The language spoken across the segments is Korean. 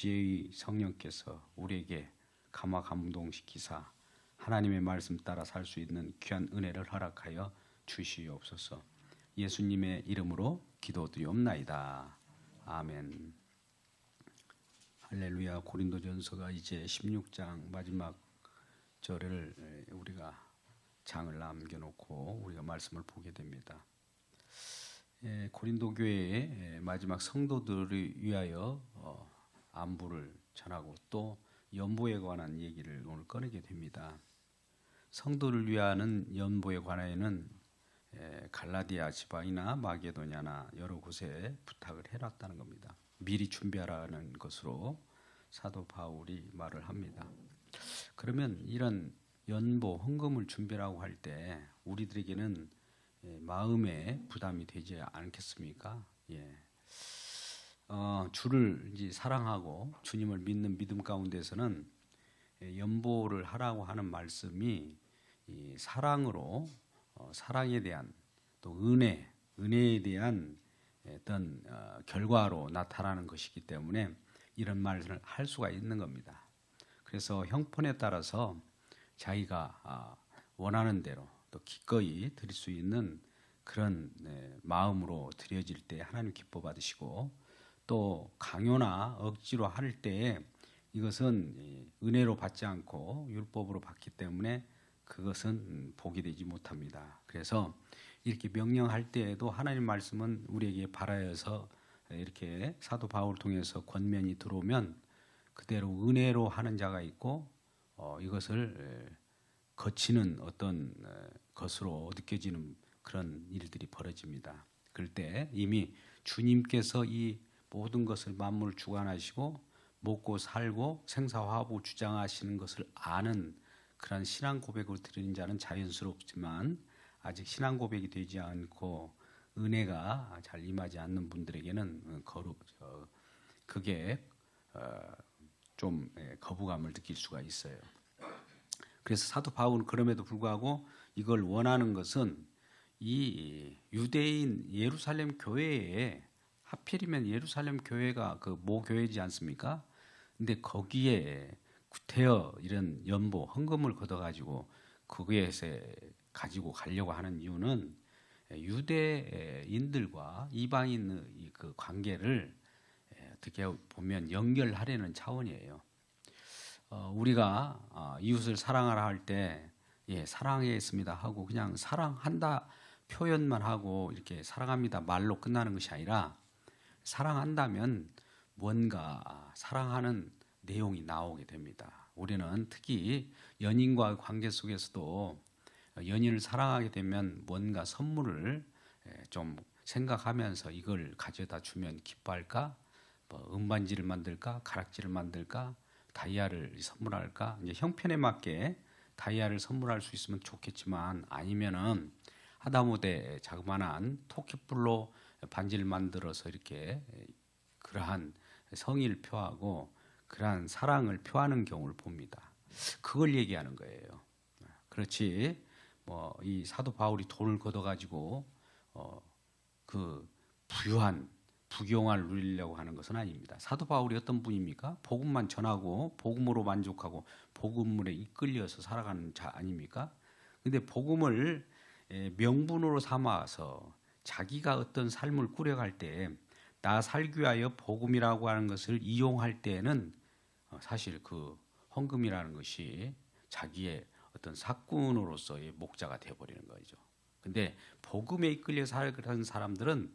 지혜의 성령께서 우리에게 감화 감동시키사 하나님의 말씀 따라 살 수 있는 귀한 은혜를 허락하여 주시옵소서. 예수님의 이름으로 기도드리옵나이다. 아멘. 할렐루야. 고린도전서가 이제 16장 마지막 절을 우리가 장을 남겨놓고 우리가 말씀을 보게 됩니다. 고린도 교회의 마지막 성도들을 위하여 안부를 전하고 또 연보에 관한 얘기를 오늘 꺼내게 됩니다. 성도를 위하는 연보에 관하여는 갈라디아 지방이나 마게도냐나 여러 곳에 부탁을 해놨다는 겁니다. 미리 준비하라는 것으로 사도 바울이 말을 합니다. 그러면 이런 연보, 헌금을 준비라고 할 때 우리들에게는 마음에 부담이 되지 않겠습니까? 주를 이제 사랑하고 주님을 믿는 믿음 가운데서는 연보를 하라고 하는 말씀이 이 사랑으로 사랑에 대한 또 은혜에 대한 어떤 결과로 나타나는 것이기 때문에 이런 말을 할 수가 있는 겁니다. 그래서 형편에 따라서 자기가 원하는 대로 또 기꺼이 드릴 수 있는 그런 마음으로 드려질 때 하나님 기뻐 받으시고 또 강요나 억지로 할 때 이것은 은혜로 받지 않고 율법으로 받기 때문에 그것은 복이 되지 못합니다. 그래서 이렇게 명령할 때에도 하나님 말씀은 우리에게 발하여서 이렇게 사도 바울을 통해서 권면이 들어오면 그대로 은혜로 하는 자가 있고 이것을 거치는 어떤 것으로 느껴지는 그런 일들이 벌어집니다. 그럴 때 이미 주님께서 이 모든 것을 만물을 주관하시고 먹고 살고 생사화부 주장하시는 것을 아는 그런 신앙 고백을 드리는 자는 자연스럽지만 아직 신앙 고백이 되지 않고 은혜가 잘 임하지 않는 분들에게는 그게 좀 거부감을 느낄 수가 있어요. 그래서 사도 바울은 그럼에도 불구하고 이걸 원하는 것은 이 유대인 예루살렘 교회에 하필이면 예루살렘 교회가 그 모교회지 않습니까? 근데 거기에 구태여 이런 연보 헌금을 걷어가지고 거기에서 가지고 가려고 하는 이유는 유대인들과 이방인의 그 관계를 어떻게 보면 연결하려는 차원이에요. 우리가 이웃을 사랑하라 할 때 사랑하겠습니다 하고 그냥 사랑한다 표현만 하고 이렇게 사랑합니다 말로 끝나는 것이 아니라 사랑한다면 뭔가 사랑하는 내용이 나오게 됩니다. 우리는 특히 연인과의 관계 속에서도 연인을 사랑하게 되면 뭔가 선물을 좀 생각하면서 이걸 가져다 주면 기뻐할까? 뭐 은반지를 만들까? 가락지를 만들까? 다이아를 선물할까? 이제 형편에 맞게 다이아를 선물할 수 있으면 좋겠지만 아니면은 하다못해 자그마한 토끼뿔로 반지를 만들어서 이렇게 그러한 성의를 표하고 그러한 사랑을 표하는 경우를 봅니다. 그걸 얘기하는 거예요. 그렇지 뭐 이 사도 바울이 돈을 걷어가지고 그 부유한 부경화를 누리려고 하는 것은 아닙니다. 사도 바울이 어떤 분입니까? 복음만 전하고 복음으로 만족하고 복음물에 이끌려서 살아가는 자 아닙니까? 근데 복음을 명분으로 삼아서 자기가 어떤 삶을 꾸려갈 때 나 살기 위하여 복음이라고 하는 것을 이용할 때는 사실 그 헌금이라는 것이 자기의 어떤 사꾼으로서의 목자가 되어버리는 거죠. 근데 복음에 이끌려 살아가는 사람들은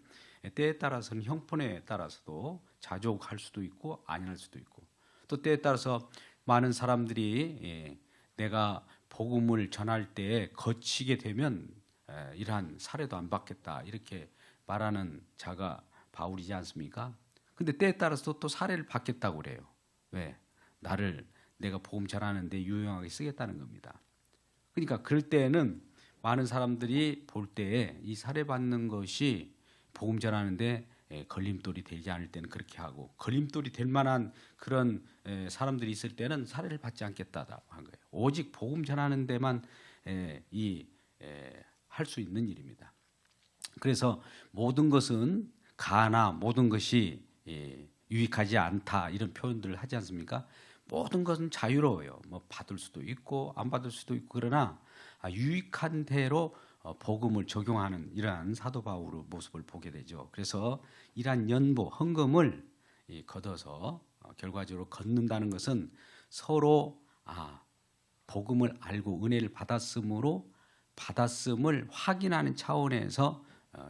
때에 따라서는 형편에 따라서도 자족할 수도 있고 아니할 수도 있고 또 때에 따라서 많은 사람들이 내가 복음을 전할 때 거치게 되면 이러한 사례도 안 받겠다 이렇게 말하는 자가 바울이지 않습니까? 근데 때에 따라서 또 사례를 받겠다고 그래요. 왜? 내가 복음 전하는데 유용하게 쓰겠다는 겁니다. 그러니까 그럴 때에는 많은 사람들이 볼 때에 이 사례 받는 것이 복음 전하는데 걸림돌이 되지 않을 때는 그렇게 하고 걸림돌이 될 만한 그런 사람들이 있을 때는 사례를 받지 않겠다고 한 거예요. 오직 복음 전하는 데만 할 수 있는 일입니다. 그래서 모든 것은 가나 모든 것이 유익하지 않다 이런 표현들을 하지 않습니까? 모든 것은 자유로워요. 뭐 받을 수도 있고 안 받을 수도 있고 그러나 유익한 대로 복음을 적용하는 이러한 사도 바울의 모습을 보게 되죠. 그래서 이러한 연보 헌금을 걷어서 결과적으로 걷는다는 것은 서로 복음을 알고 은혜를 받았으므로 받았음을 확인하는 차원에서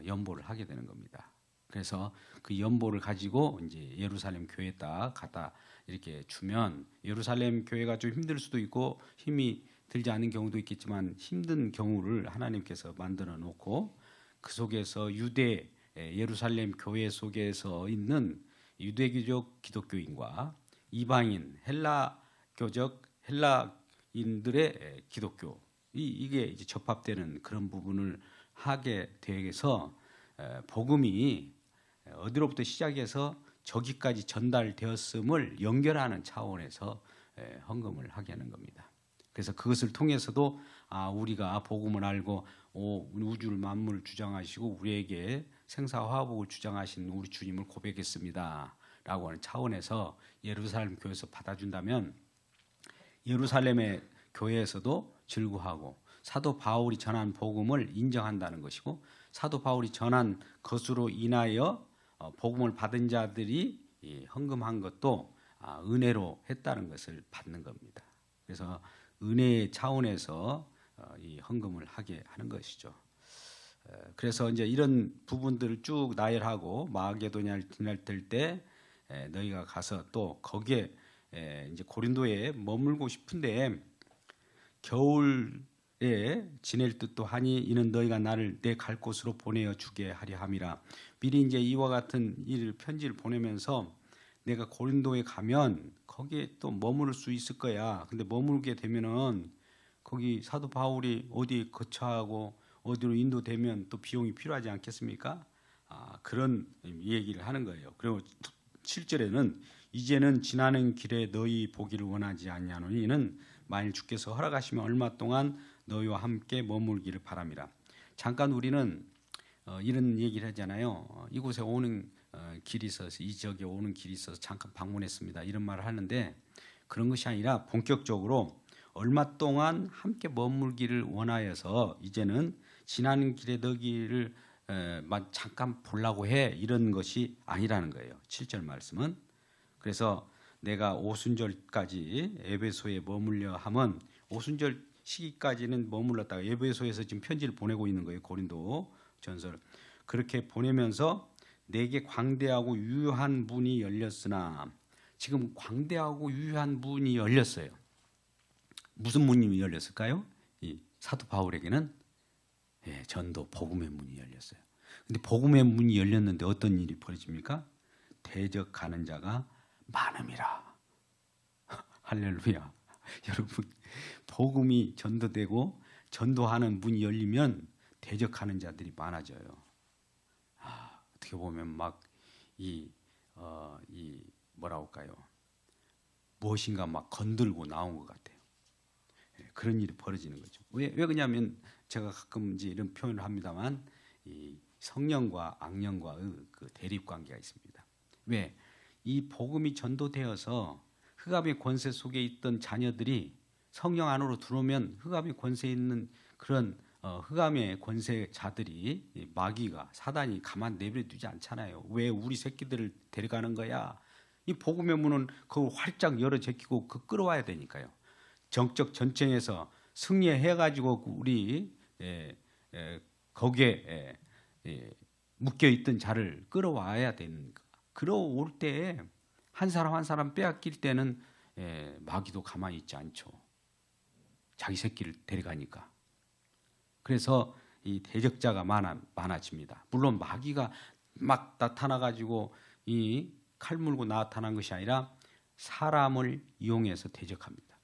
연보를 하게 되는 겁니다. 그래서 그 연보를 가지고 이제 예루살렘 교회에다 갖다 이렇게 주면 예루살렘 교회가 좀 힘들 수도 있고 힘이 들지 않는 경우도 있겠지만 힘든 경우를 하나님께서 만들어 놓고 그 속에서 유대 예루살렘 교회 속에서 있는 유대교적 기독교인과 이방인 헬라교적 헬라인들의 기독교 이게 이제 접합되는 그런 부분을 하게 되어서 복음이 어디로부터 시작해서 저기까지 전달되었음을 연결하는 차원에서 헌금을 하게 하는 겁니다. 그래서 그것을 통해서도 우리가 복음을 알고 우주를 만물을 주장하시고 우리에게 생사화복을 주장하신 우리 주님을 고백했습니다 라고 하는 차원에서 예루살렘 교회에서 받아준다면 예루살렘의 교회에서도 즐거워하고 사도 바울이 전한 복음을 인정한다는 것이고 사도 바울이 전한 것으로 인하여 복음을 받은 자들이 헌금한 것도 은혜로 했다는 것을 받는 겁니다. 그래서 은혜의 차원에서 이 헌금을 하게 하는 것이죠. 그래서 이제 이런 부분들을 쭉 나열하고 마게도냐를 지날 때 너희가 가서 또 거기에 이제 고린도에 머물고 싶은데 겨울에 지낼 듯도 하니 이는 너희가 나를 내 갈 곳으로 보내어 주게 하려 함이라. 미리 이제 이와 같은 편지를 보내면서 내가 고린도에 가면 거기에 또 머무를 수 있을 거야. 근데 머물게 되면은 거기 사도 바울이 어디 거처하고 어디로 인도되면 또 비용이 필요하지 않겠습니까? 그런 얘기를 하는 거예요. 그리고 7절에는 이제는 지나는 길에 너희 보기를 원하지 아니하노니 이는 만일 주께서 허락하시면 얼마 동안 너희와 함께 머물기를 바랍니다. 잠깐 우리는 이런 얘기를 하잖아요. 이곳에 오는 길이 있어서 이 지역에 오는 길이 있어서 잠깐 방문했습니다. 이런 말을 하는데 그런 것이 아니라 본격적으로 얼마 동안 함께 머물기를 원하여서 이제는 지나는 길에 너희를 잠깐 보려고 해 이런 것이 아니라는 거예요. 7절 말씀은. 그래서 내가 오순절까지 에베소에 머물려 하면 오순절 시기까지는 머물렀다가 에베소에서 지금 편지를 보내고 있는 거예요. 고린도 전서를. 그렇게 보내면서 내게 광대하고 유효한 문이 열렸으나 지금 광대하고 유효한 문이 열렸어요. 무슨 문이 열렸을까요? 이 사도 바울에게는 전도 복음의 문이 열렸어요. 근데 복음의 문이 열렸는데 어떤 일이 벌어집니까? 대적하는 자가 많음이라. 할렐루야. 여러분 복음이 전도되고 전도하는 문이 열리면 대적하는 자들이 많아져요. 어떻게 보면 막 이 뭐라고 할까요? 무엇인가 막 건들고 나온 것 같아요. 그런 일이 벌어지는 거죠. 왜 그러냐면 제가 가끔 이제 이런 표현을 합니다만 이 성령과 악령과의 그 대립 관계가 있습니다. 왜? 이 복음이 전도되어서 흑암의 권세 속에 있던 자녀들이 성령 안으로 들어오면 흑암의 권세에 있는 그런 흑암의 권세자들이 마귀가 사단이 가만 내버려두지 않잖아요. 왜 우리 새끼들을 데려가는 거야? 이 복음의 문은 그걸 활짝 열어 제끼고 그 끌어와야 되니까요. 정적 전쟁에서 승리해가지고 우리 거기에 묶여 있던 자를 끌어와야 되는 거. 끌어올 때 한 사람 한 사람 빼앗길 때는 마귀도 가만히 있지 않죠. 자기 새끼를 데려가니까. 그래서 이 대적자가 많아집니다. 물론 마귀가 막 나타나가지고 이 칼 물고 나타난 것이 아니라 사람을 이용해서 대적합니다.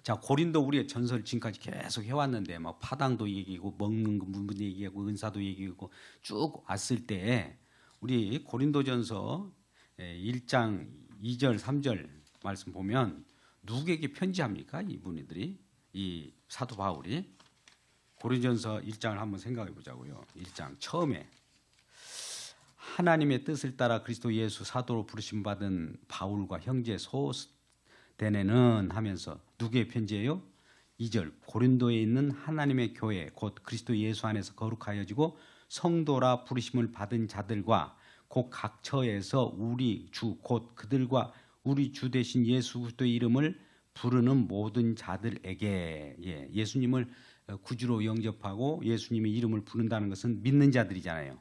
자, 고린도 우리의 전설 지금까지 계속 해왔는데 막 파당도 얘기고 먹는 부분 얘기하고 은사도 얘기하고 쭉 왔을 때 우리 고린도전서 1장 2절 3절 말씀 보면 누구에게 편지합니까? 이분들이 이 사도 바울이 고린도전서 1장을 한번 생각해 보자고요. 1장 처음에 하나님의 뜻을 따라 그리스도 예수 사도로 부르심 받은 바울과 형제 소스데네는 하면서 누구의 편지예요? 2절 고린도에 있는 하나님의 교회 곧 그리스도 예수 안에서 거룩하여지고 성도라 부르심을 받은 자들과 곧 각 처에서 우리 주 곧 그들과 우리 주 되신 예수 그리스도의 이름을 부르는 모든 자들에게 예수님을 구주로 영접하고 예수님의 이름을 부른다는 것은 믿는 자들이잖아요.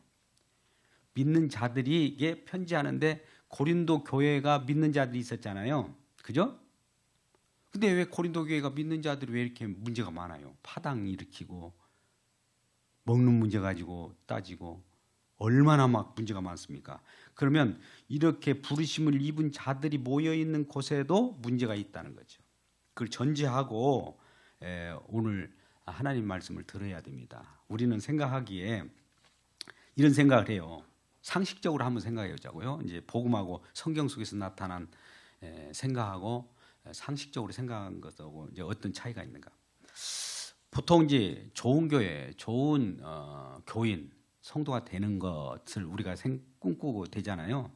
믿는 자들이게 편지하는데 고린도 교회가 믿는 자들이 있었잖아요. 그죠? 근데 왜 고린도 교회가 믿는 자들이 왜 이렇게 문제가 많아요? 파당 일으키고 먹는 문제 가지고 따지고 얼마나 막 문제가 많습니까? 그러면 이렇게 부르심을 입은 자들이 모여 있는 곳에도 문제가 있다는 거죠. 그걸 전제하고 오늘 하나님 말씀을 들어야 됩니다. 우리는 생각하기에 이런 생각을 해요. 상식적으로 한번 생각해 보자고요. 이제 복음하고 성경 속에서 나타난 생각하고 상식적으로 생각한 것하고 이제 어떤 차이가 있는가? 보통 이제 좋은 교회, 좋은 교인, 성도가 되는 것을 우리가 꿈꾸고 되잖아요.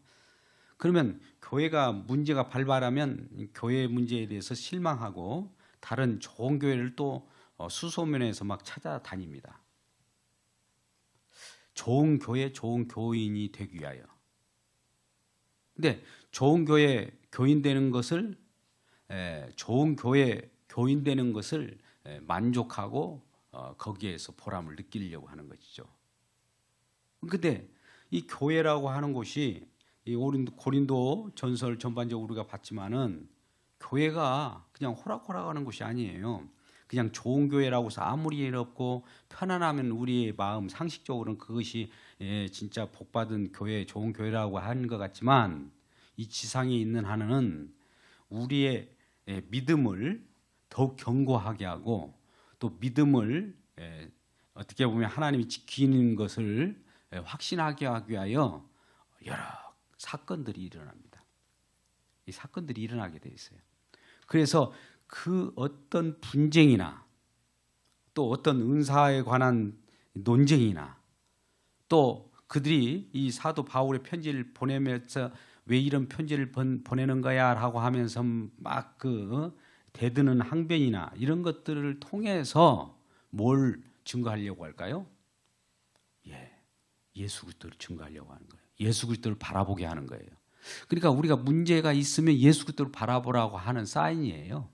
그러면 교회가 문제가 발발하면 교회 문제에 대해서 실망하고 다른 좋은 교회를 또 수소문해서 막 찾아다닙니다. 좋은 교회, 좋은 교인이 되기 위하여. 근데 좋은 교회 교인 되는 것을 좋은 교회 교인 되는 것을 만족하고 거기에서 보람을 느끼려고 하는 것이죠. 근데 이 교회라고 하는 곳이 이 고린도 전설 전반적으로 우리가 봤지만은 교회가 그냥 호락호락하는 곳이 아니에요. 그냥 좋은 교회라고 해서 아무리 일 없고 편안하면 우리의 마음 상식적으로는 그것이 진짜 복받은 교회, 좋은 교회라고 하는 것 같지만 이 지상에 있는 한은 우리의 믿음을 더욱 견고하게 하고 또 믿음을 어떻게 보면 하나님이 지키는 것을 확신하게 하기 위하여 여러 사건들이 일어납니다. 이 사건들이 일어나게 돼 있어요. 그래서 그 어떤 분쟁이나 또 어떤 은사에 관한 논쟁이나 또 그들이 이 사도 바울의 편지를 보내면서 왜 이런 편지를 보내는 거야 라고 하면서 막 대드는 항변이나 이런 것들을 통해서 뭘 증거하려고 할까요? 예수 그리스도를 증거하려고 하는 거예요. 예수 그리스도를 바라보게 하는 거예요. 그러니까 우리가 문제가 있으면 예수 그리스도를 바라보라고 하는 사인이에요.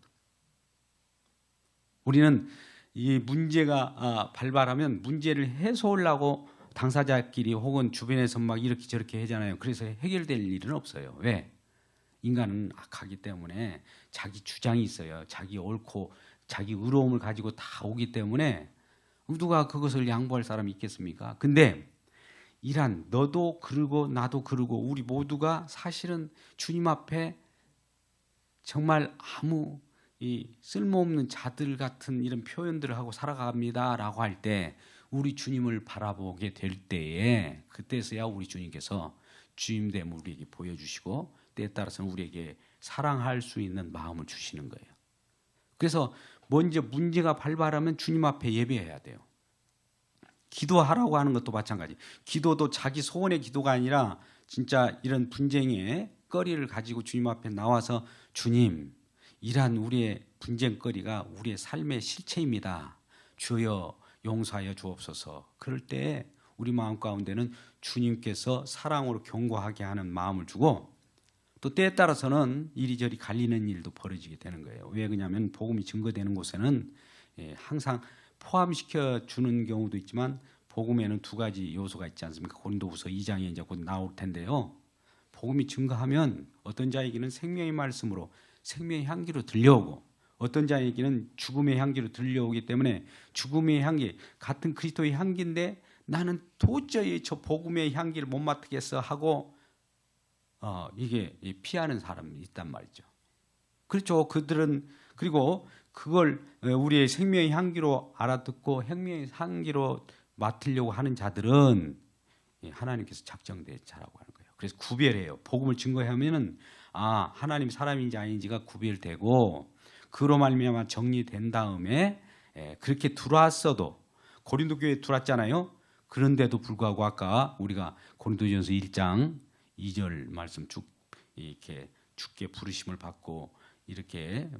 우리는 이 문제가 발발하면 문제를 해소하려고 당사자끼리 혹은 주변에서 막 이렇게 저렇게 하잖아요. 그래서 해결될 일은 없어요. 왜? 인간은 악하기 때문에 자기 주장이 있어요. 자기 옳고 자기 의로움을 가지고 다 오기 때문에 누가 그것을 양보할 사람이 있겠습니까? 근데 이란 너도 그러고 나도 그러고 우리 모두가 사실은 주님 앞에 정말 아무 이 쓸모없는 자들 같은 이런 표현들을 하고 살아갑니다라고 할 때 우리 주님을 바라보게 될 때에 그때서야 우리 주님께서 주임됨을 우리에게 보여주시고 때에 따라서는 우리에게 사랑할 수 있는 마음을 주시는 거예요. 그래서 먼저 문제가 발발하면 주님 앞에 예배해야 돼요. 기도하라고 하는 것도 마찬가지. 기도도 자기 소원의 기도가 아니라 진짜 이런 분쟁의 거리를 가지고 주님 앞에 나와서 주님, 이러한 우리의 분쟁거리가 우리의 삶의 실체입니다. 주여 용서하여 주옵소서. 그럴 때 우리 마음 가운데는 주님께서 사랑으로 견고하게 하는 마음을 주고 또 때에 따라서는 이리저리 갈리는 일도 벌어지게 되는 거예요. 왜 그러냐면 복음이 증거되는 곳에는 항상 포함시켜 주는 경우도 있지만 복음에는 두 가지 요소가 있지 않습니까? 고린도후서 2장에 이제 곧 나올 텐데요. 복음이 증거하면 어떤 자에게는 생명의 말씀으로 생명의 향기로 들려오고 어떤 자에게는 죽음의 향기로 들려오기 때문에 죽음의 향기 같은 그리스도의 향기인데 나는 도저히 저 복음의 향기를 못 맡겠어 하고 이게 피하는 사람이 있단 말이죠. 그렇죠. 그들은 그리고 그걸 우리의 생명의 향기로 알아듣고 생명의 향기로 맡으려고 하는 자들은 하나님께서 작정된 자라고 하는 거예요. 그래서 구별해요. 복음을 증거하면은 하나님 사람인지 아닌지가 구별되고 그로 말미암아 정리된 다음에 그렇게 들어왔어도 고린도 교회에 들어왔잖아요. 그런데도 불구하고 아까 우리가 고린도전서 1장 2절 말씀 쭉 이렇게 주께 부르심을 받고 이렇게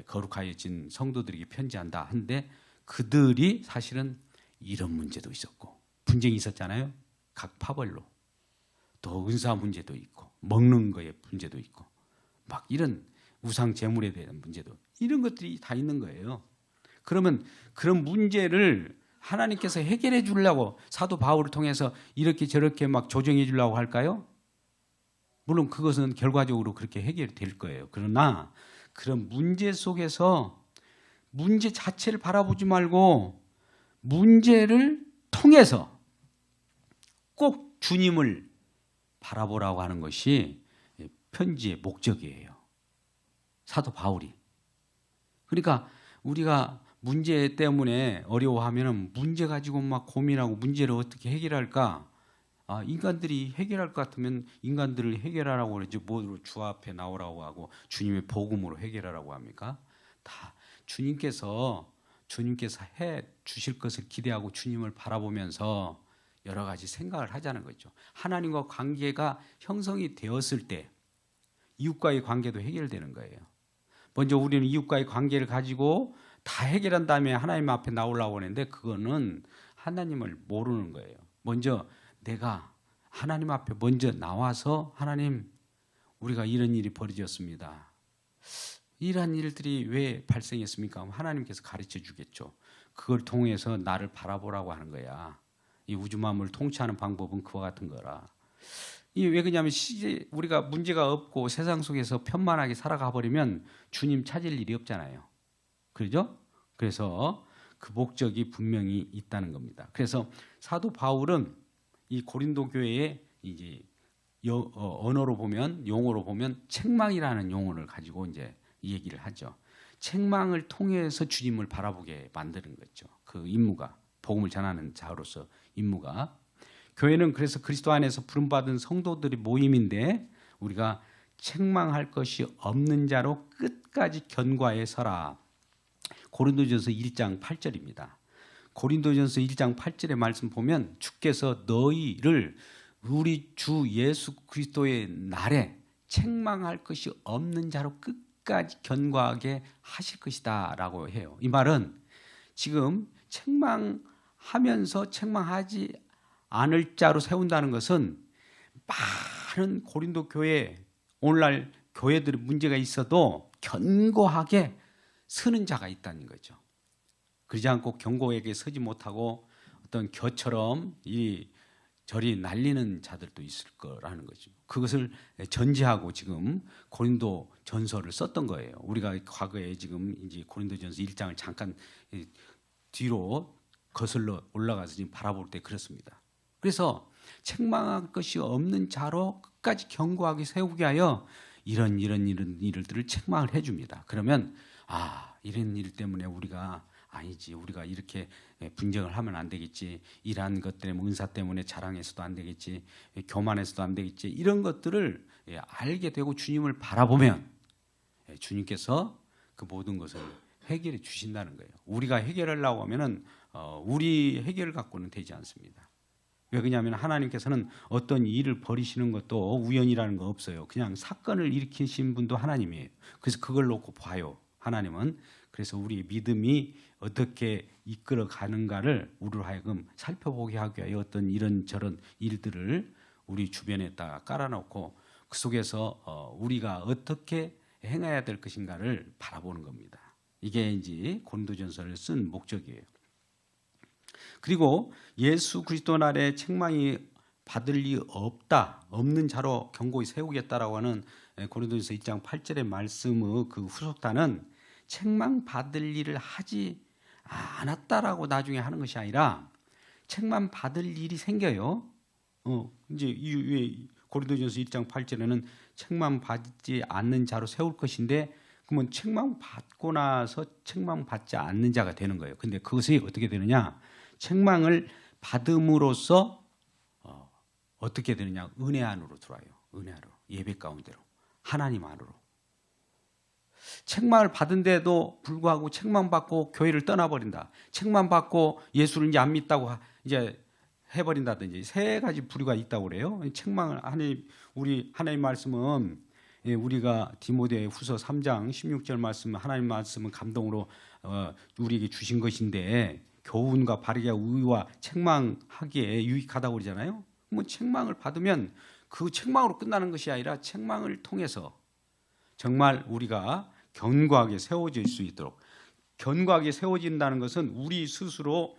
거룩하여진 성도들에게 편지한다 한데 그들이 사실은 이런 문제도 있었고 분쟁이 있었잖아요. 각 파벌로. 또 은사 문제도 있고 먹는 거에 문제도 있고 막 이런 우상 제물에 대한 문제도 이런 것들이 다 있는 거예요. 그러면 그런 문제를 하나님께서 해결해 주려고 사도 바울을 통해서 이렇게 저렇게 막 조정해 주려고 할까요? 물론 그것은 결과적으로 그렇게 해결될 거예요. 그러나 그런 문제 속에서 문제 자체를 바라보지 말고 문제를 통해서 꼭 주님을 바라보라고 하는 것이 편지의 목적이에요. 사도 바울이. 그러니까 우리가 문제 때문에 어려워하면 문제 가지고 막 고민하고 문제를 어떻게 해결할까? 인간들이 해결할 것 같으면 인간들을 해결하라고 그러지 뭐로 주 앞에 나오라고 하고 주님의 복음으로 해결하라고 합니까? 다 주님께서 해 주실 것을 기대하고 주님을 바라보면서 여러 가지 생각을 하자는 거죠. 하나님과 관계가 형성이 되었을 때 이웃과의 관계도 해결되는 거예요. 먼저 우리는 이웃과의 관계를 가지고 다 해결한 다음에 하나님 앞에 나오려고 하는데 그거는 하나님을 모르는 거예요. 먼저 내가 하나님 앞에 먼저 나와서 하나님 우리가 이런 일이 벌어졌습니다. 이러한 일들이 왜 발생했습니까? 하나님께서 가르쳐 주겠죠. 그걸 통해서 나를 바라보라고 하는 거야. 이 우주 만물을 통치하는 방법은 그와 같은 거라. 이 왜 그러냐면 우리가 문제가 없고 세상 속에서 편만하게 살아가 버리면 주님 찾을 일이 없잖아요. 그렇죠? 그래서 그 목적이 분명히 있다는 겁니다. 그래서 사도 바울은 이 고린도 교회에 이제 언어로 보면 용어로 보면 책망이라는 용어를 가지고 이제 이 얘기를 하죠. 책망을 통해서 주님을 바라보게 만드는 거죠. 그 임무가 복음을 전하는 자로서 임무가 교회는 그래서 그리스도 안에서 부름받은 성도들의 모임인데 우리가 책망할 것이 없는 자로 끝까지 견고하여 서라. 고린도전서 1장 8절입니다. 고린도전서 1장 8절의 말씀 보면 주께서 너희를 우리 주 예수 그리스도의 날에 책망할 것이 없는 자로 끝까지 견고하게 하실 것이다 라고 해요. 이 말은 지금 책망하면서 책망하지 않을 자로 세운다는 것은 많은 고린도 교회 오늘날 교회들의 문제가 있어도 견고하게 서는 자가 있다는 거죠. 그러지 않고 견고하게 서지 못하고 어떤 겨처럼 이 절이 날리는 자들도 있을 거라는 거죠. 그것을 전제하고 지금 고린도 전서를 썼던 거예요. 우리가 과거에 지금 이제 고린도 전서 1장을 잠깐 뒤로 거슬러 올라가서 지금 바라볼 때 그렇습니다. 그래서 책망할 것이 없는 자로 끝까지 견고하게 세우게 하여 이런 일들을 책망을 해줍니다. 그러면 이런 일 때문에 우리가 아니지 우리가 이렇게 분쟁을 하면 안 되겠지 이러한 것 때문에 은사 때문에 자랑해서도 안 되겠지 교만해서도 안 되겠지 이런 것들을 알게 되고 주님을 바라보면 주님께서 그 모든 것을 해결해 주신다는 거예요. 우리가 해결하려고 하면은 우리 해결 갖고는 되지 않습니다. 왜 그러냐면 하나님께서는 어떤 일을 벌이시는 것도 우연이라는 거 없어요. 그냥 사건을 일으키신 분도 하나님이에요. 그래서 그걸 놓고 봐요. 하나님은. 그래서 우리의 믿음이 어떻게 이끌어 가는가를 우리로 하여금 살펴보게 하기 위하여 어떤 이런저런 일들을 우리 주변에다가 깔아놓고 그 속에서 우리가 어떻게 행해야 될 것인가를 바라보는 겁니다. 이게 이제 고린도전서를 쓴 목적이에요. 그리고 예수 그리스도 날에 책망이 받을 리 없는 자로 견고히 세우겠다라고 하는 고린도전서 2장 8절의 말씀의 그 후속단은 책망 받을 일을 하지 않았다라고 나중에 하는 것이 아니라 책망 받을 일이 생겨요. 이제 고린도전서 1장 8절에는 책망 받지 않는 자로 세울 것인데 그러면 책망 받고 나서 책망 받지 않는 자가 되는 거예요. 근데 그것이 어떻게 되느냐? 책망을 받음으로써 어떻게 되느냐? 은혜 안으로 들어와요. 은혜 안으로. 예배 가운데로. 하나님 안으로. 책망을 받은데도 불구하고 책망받고 교회를 떠나버린다. 책망받고 예수를 이제 안 믿다고 이제 해버린다든지 세 가지 부류가 있다고 그래요. 책망을 우리 하나님 말씀은 우리가 디모데후서 3장 16절 말씀 하나님 말씀은 감동으로 우리에게 주신 것인데 교훈과 바르게 의와 책망하기에 유익하다고 그러잖아요. 뭐 책망을 받으면 그 책망으로 끝나는 것이 아니라 책망을 통해서 정말 우리가 견고하게 세워질 수 있도록 견고하게 세워진다는 것은 우리 스스로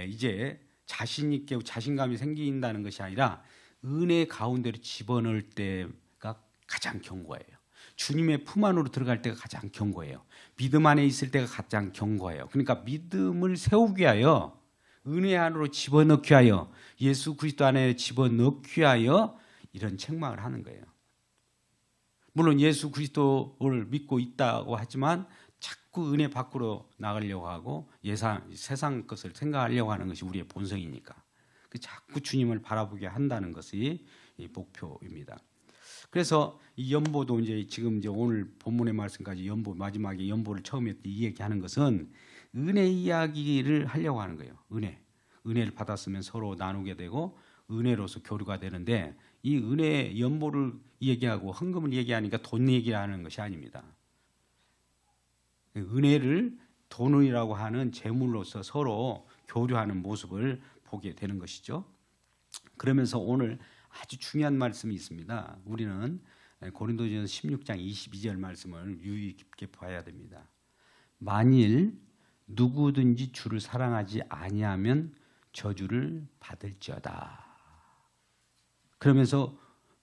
이제 자신 있게 자신감이 생긴다는 것이 아니라 은혜 가운데로 집어넣을 때가 가장 견고해요. 주님의 품 안으로 들어갈 때가 가장 견고해요. 믿음 안에 있을 때가 가장 견고해요. 그러니까 믿음을 세우기 위하여 은혜 안으로 집어넣기 위하여 예수 그리스도 안에 집어넣기 위하여 이런 책망을 하는 거예요. 물론 예수 그리스도를 믿고 있다고 하지만 자꾸 은혜 밖으로 나가려고 하고 세상 것을 생각하려고 하는 것이 우리의 본성이니까 자꾸 주님을 바라보게 한다는 것이 목표입니다. 그래서 이 연보도 지금 오늘 본문의 말씀까지 마지막에 연보를 처음에 이 얘기하는 것은 은혜 이야기를 하려고 하는 거예요. 은혜를 받았으면 서로 나누게 되고 은혜로서 교류가 되는데 이 은혜 연보를 얘기하고 헌금을 얘기하니까 돈 얘기하는 것이 아닙니다. 은혜를 돈이라고 하는 재물로서 서로 교류하는 모습을 보게 되는 것이죠. 그러면서 오늘 아주 중요한 말씀이 있습니다. 우리는 고린도전서 16장 22절 말씀을 유의 깊게 봐야 됩니다. 만일 누구든지 주를 사랑하지 아니하면 저주를 받을지어다. 그러면서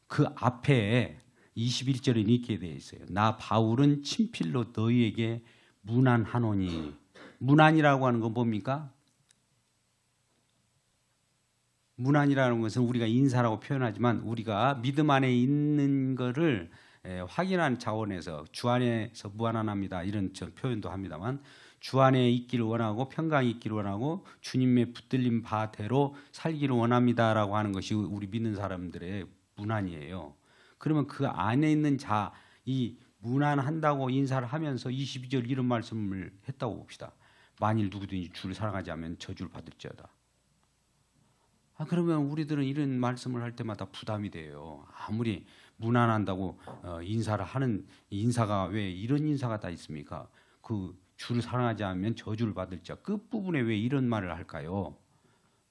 그 앞에 21절에 이렇게 되어 있어요. 나 바울은 친필로 너희에게 문안하노니. 문안이라고 하는 건 뭡니까? 문안이라는 것은 우리가 인사라고 표현하지만 우리가 믿음 안에 있는 것을 확인하는 차원에서 주 안에서 무한합니다 이런 표현도 합니다만 주 안에 있기를 원하고 평강이 있기를 원하고 주님의 붙들린 바대로 살기를 원합니다라고 하는 것이 우리 믿는 사람들의 문안이에요. 그러면 그 안에 있는 이 문안한다고 인사를 하면서 22절 이런 말씀을 했다고 봅시다. 만일 누구든지 주를 사랑하지 않으면 저주를 받을지어다. 그러면 우리들은 이런 말씀을 할 때마다 부담이 돼요. 아무리 문안한다고 인사를 하는 인사가 왜 이런 인사가 다 있습니까? 그 주를 사랑하지 않으면 저주를 받을지어다. 끝부분에 왜 이런 말을 할까요?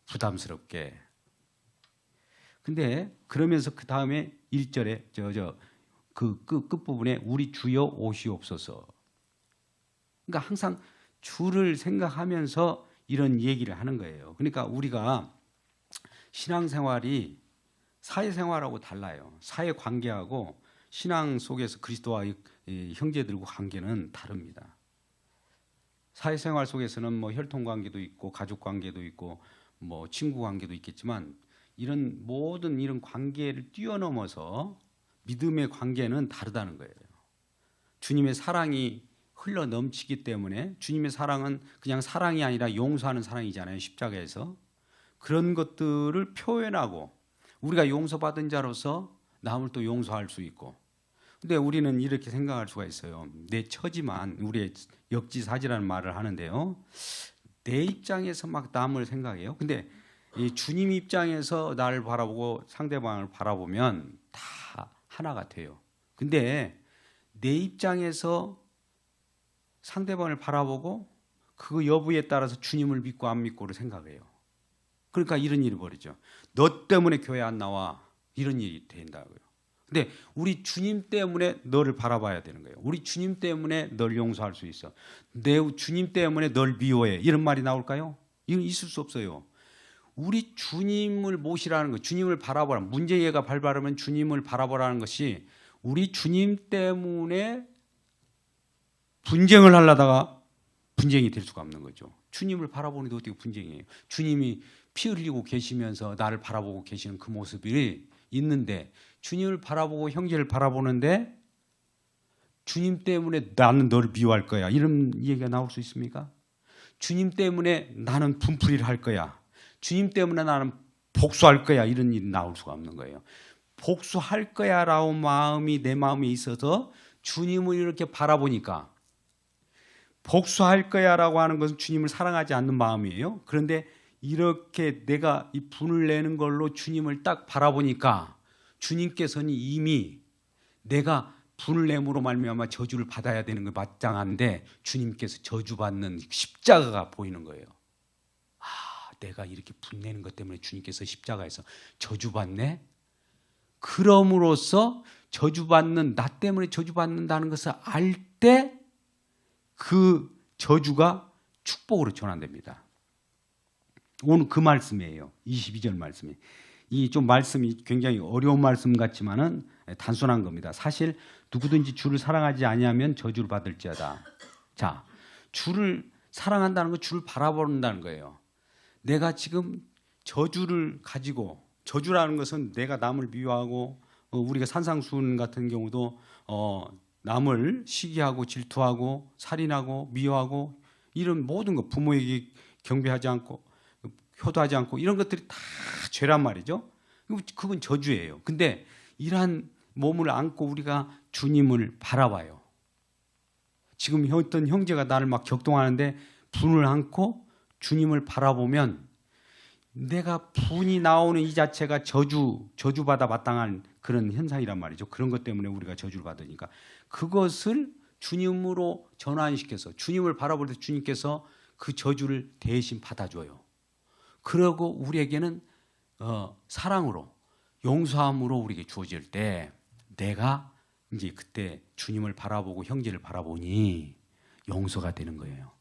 부담스럽게. 근데 그러면서 그 다음에 1절에 그 끝부분에 우리 주여 오시옵소서. 그러니까 항상 주를 생각하면서 이런 얘기를 하는 거예요. 그러니까 우리가 신앙생활이 사회생활하고 달라요. 사회관계하고 신앙 속에서 그리스도와 형제들과 관계는 다릅니다. 사회생활 속에서는 뭐 혈통관계도 있고 가족관계도 있고 뭐 친구관계도 있겠지만 이런 모든 이런 관계를 뛰어넘어서 믿음의 관계는 다르다는 거예요. 주님의 사랑이 흘러 넘치기 때문에 주님의 사랑은 그냥 사랑이 아니라 용서하는 사랑이잖아요. 십자가에서. 그런 것들을 표현하고 우리가 용서받은 자로서 남을 또 용서할 수 있고. 근데 우리는 이렇게 생각할 수가 있어요. 내 처지만 우리의 역지사지라는 말을 하는데요. 내 입장에서 막 남을 생각해요. 근데 이 주님 입장에서 나를 바라보고 상대방을 바라보면 다 하나가 돼요. 근데 내 입장에서 상대방을 바라보고 그 여부에 따라서 주님을 믿고 안 믿고를 생각해요. 그러니까 이런 일이 벌어지죠. 너 때문에 교회 안 나와. 이런 일이 된다고요. 근데 우리 주님 때문에 너를 바라봐야 되는 거예요. 우리 주님 때문에 널 용서할 수 있어. 내 주님 때문에 널 미워해. 이런 말이 나올까요? 이건 있을 수 없어요. 우리 주님을 모시라는 것, 주님을 바라보라. 문제예가 발발하면 주님을 바라보라는 것이 우리 주님 때문에 분쟁을 하려다가 분쟁이 될 수가 없는 거죠. 주님을 바라보는데 어떻게 분쟁이에요? 주님이 피 흘리고 계시면서 나를 바라보고 계시는 그 모습이 있는데 주님을 바라보고 형제를 바라보는데 주님 때문에 나는 너를 미워할 거야. 이런 얘기가 나올 수 있습니까? 주님 때문에 나는 분풀이를 할 거야. 주님 때문에 나는 복수할 거야. 이런 일이 나올 수가 없는 거예요. 복수할 거야라고 마음이 내 마음에 있어서 주님을 이렇게 바라보니까 복수할 거야라고 하는 것은 주님을 사랑하지 않는 마음이에요. 그런데 이렇게 내가 이 분을 내는 걸로 주님을 딱 바라보니까 주님께서는 이미 내가 분을 내므로 말미암아 저주를 받아야 되는 게 마땅한데 주님께서 저주받는 십자가가 보이는 거예요. 아, 내가 이렇게 분내는 것 때문에 주님께서 십자가에서 저주받네? 그럼으로써 저주받는, 나 때문에 저주받는다는 것을 알 때 그 저주가 축복으로 전환됩니다. 오늘 그 말씀이에요. 22절 말씀이. 이 좀 말씀이 굉장히 어려운 말씀 같지만은 단순한 겁니다. 사실 누구든지 주를 사랑하지 아니하면 저주를 받을지어다. 자, 주를 사랑한다는 건 주를 바라본다는 거예요. 내가 지금 저주를 가지고, 저주라는 것은 내가 남을 미워하고, 우리가 산상수훈 같은 경우도 남을 시기하고 질투하고 살인하고 미워하고 이런 모든 것, 부모에게 경배하지 않고 효도하지 않고 이런 것들이 다 죄란 말이죠. 그건 저주예요. 근데 이러한 몸을 안고 우리가 주님을 바라봐요. 지금 어떤 형제가 나를 막 격동하는데 분을 안고 주님을 바라보면 내가 분이 나오는 이 자체가 저주받아 마땅한 그런 현상이란 말이죠. 그런 것 때문에 우리가 저주를 받으니까 그것을 주님으로 전환시켜서 주님을 바라볼 때 주님께서 그 저주를 대신 받아줘요. 그러고 우리에게는 사랑으로 용서함으로 우리에게 주어질 때 내가 이제 그때 주님을 바라보고 형제를 바라보니 용서가 되는 거예요.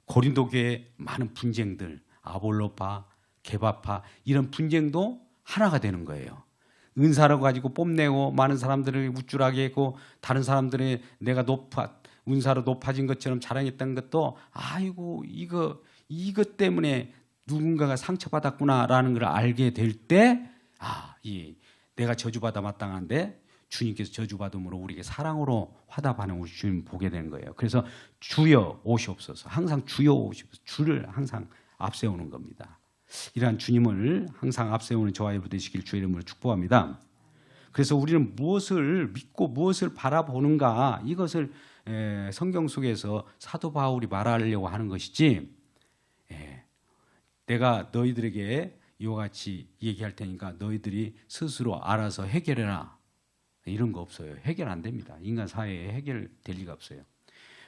고린도 교회의 많은 분쟁들, 아볼로파, 게바파 이런 분쟁도 하나가 되는 거예요. 은사를 가지고 뽐내고 많은 사람들을 우쭐하게 했고 다른 사람들의 내가 은사로 높아진 것처럼 자랑했던 것도 아이고 이것 때문에 누군가가 상처받았구나라는 걸 알게 될 때 내가 저주받아 마땅한데 주님께서 저주받음으로 우리에게 사랑으로 화답하는 우리 주님 보게 되는 거예요. 그래서 주여 오시옵소서. 항상 주여 오시옵소서. 주를 항상 앞세우는 겁니다. 이러한 주님을 항상 앞세우는 저와 여러분 되시길 주의 이름으로 축복합니다. 그래서 우리는 무엇을 믿고 무엇을 바라보는가 이것을 성경 속에서 사도 바울이 말하려고 하는 것이지 내가 너희들에게 이와 같이 얘기할 테니까 너희들이 스스로 알아서 해결해라 이런 거 없어요. 해결 안 됩니다. 인간 사회에 해결될 리가 없어요.